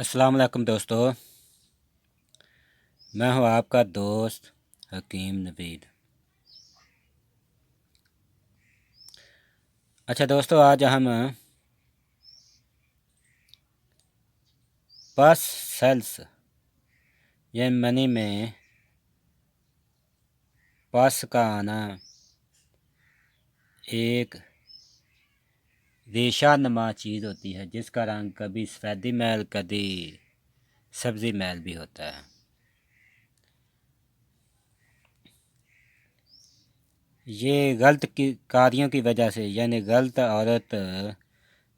अस्सलाम वालेकुम दोस्तों, मैं हूं आपका दोस्त हकीम नवीद। अच्छा दोस्तों, आज हम पास सेल्स या मनी में पास का आना एक रेशा नुमा चीज़ होती है जिसका रंग कभी सफ़ेदी मैल कभी सब्ज़ी मैल भी होता है। ये गलत कार्यों की वजह से यानी गलत औरत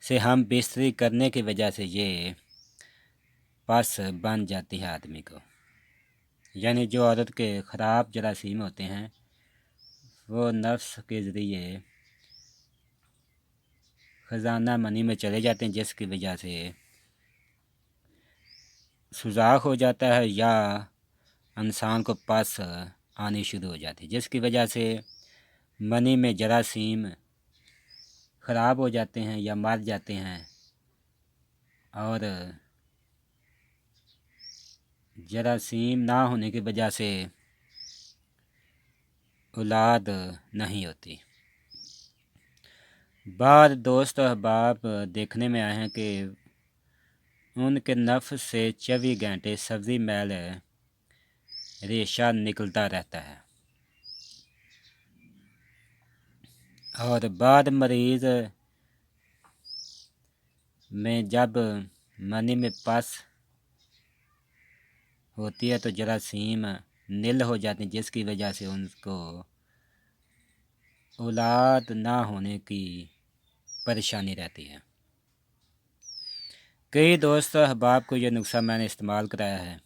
से हम बिस्तरी करने की वजह से ये पस बन जाती है आदमी को। यानी जो औरत के ख़राब जरासीम होते हैं वो नफ्स के ज़रिए ख़जाना मनी में चले जाते हैं, जिसकी वजह से सुजाग हो जाता है या इंसान को पस आनी शुरू हो जाती है, जिसकी वजह से मनी में जरासीम ख़राब हो जाते हैं या मर जाते हैं और जरासीम ना होने की वजह से औलाद नहीं होती। बाद दोस्त अहबाब देखने में आए हैं कि उनके नफ्स से 24 घंटे सब्ज़ी मैल रेशा निकलता रहता है और बाद मरीज़ में जब मनी में पस होती है तो जरासीम नील हो जाती है, जिसकी वजह से उनको औलाद ना होने की परेशानी रहती है। कई दोस्त अहबाब को यह नुस्खा मैंने इस्तेमाल कराया है।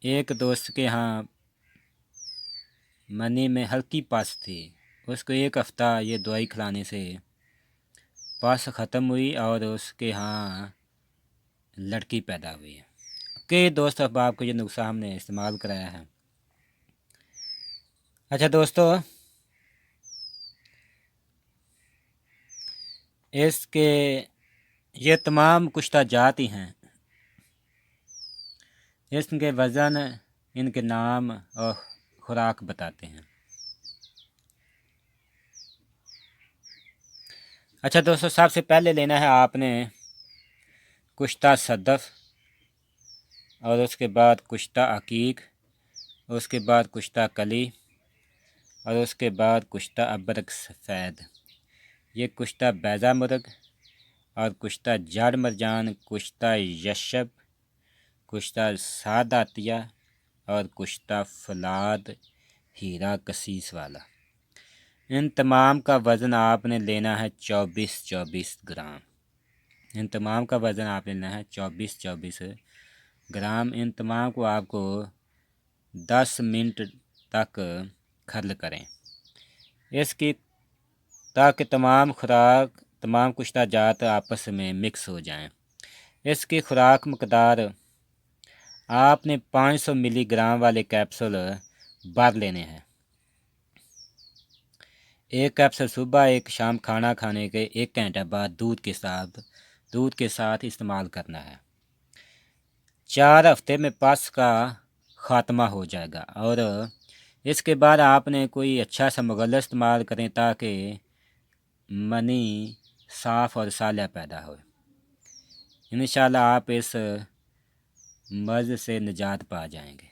एक दोस्त के यहाँ मनी में हल्की पस थी, उसको एक हफ़्ता ये दवाई खिलाने से पस ख़त्म हुई और उसके यहाँ लड़की पैदा हुई। कई दोस्त अहबाब को ये नुस्खा हमने इस्तेमाल कराया है। अच्छा दोस्तों, इसके ये तमाम कुश्ता जात ही हैं। इसके वज़न, इनके नाम और खुराक बताते हैं। अच्छा दोस्तों, सबसे पहले लेना है आपने कुश्ता सदफ़ और उसके बाद कुश्ता अकीक, उसके बाद कुश्ता कली और उसके बाद कुश्ता अबरक सफ़ेद। ये कुश्ता बैज़ा मुर्ग और कुश्ता जड़ मरजान, कुश्ता यशब, कुश्ता सादातिया और कुश्ता फलाद हीरा कसीस वाला। इन तमाम का वज़न आपने लेना है 24-24 ग्राम। इन तमाम का वज़न आपने लेना है 24-24 ग्राम। इन तमाम को आपको 10 मिनट तक खर्ल करें इसकी, ताकि तमाम खुराक तमाम कुश्ता जात आपस में मिक्स हो जाएं। इसकी खुराक मकदार आपने 500 मिलीग्राम वाले कैप्सूल भर लेने हैं। एक कैप्सूल सुबह, एक शाम खाना खाने के 1 घंटे बाद दूध के साथ इस्तेमाल करना है। 4 हफ्ते में पस का ख़ात्मा हो जाएगा और इसके बाद आपने कोई अच्छा सा मुगल्ला इस्तेमाल करें ताकि मनी साफ़ और सालिया पैदा हो। इंशाल्लाह आप इस मर्ज़ से निजात पा जाएंगे।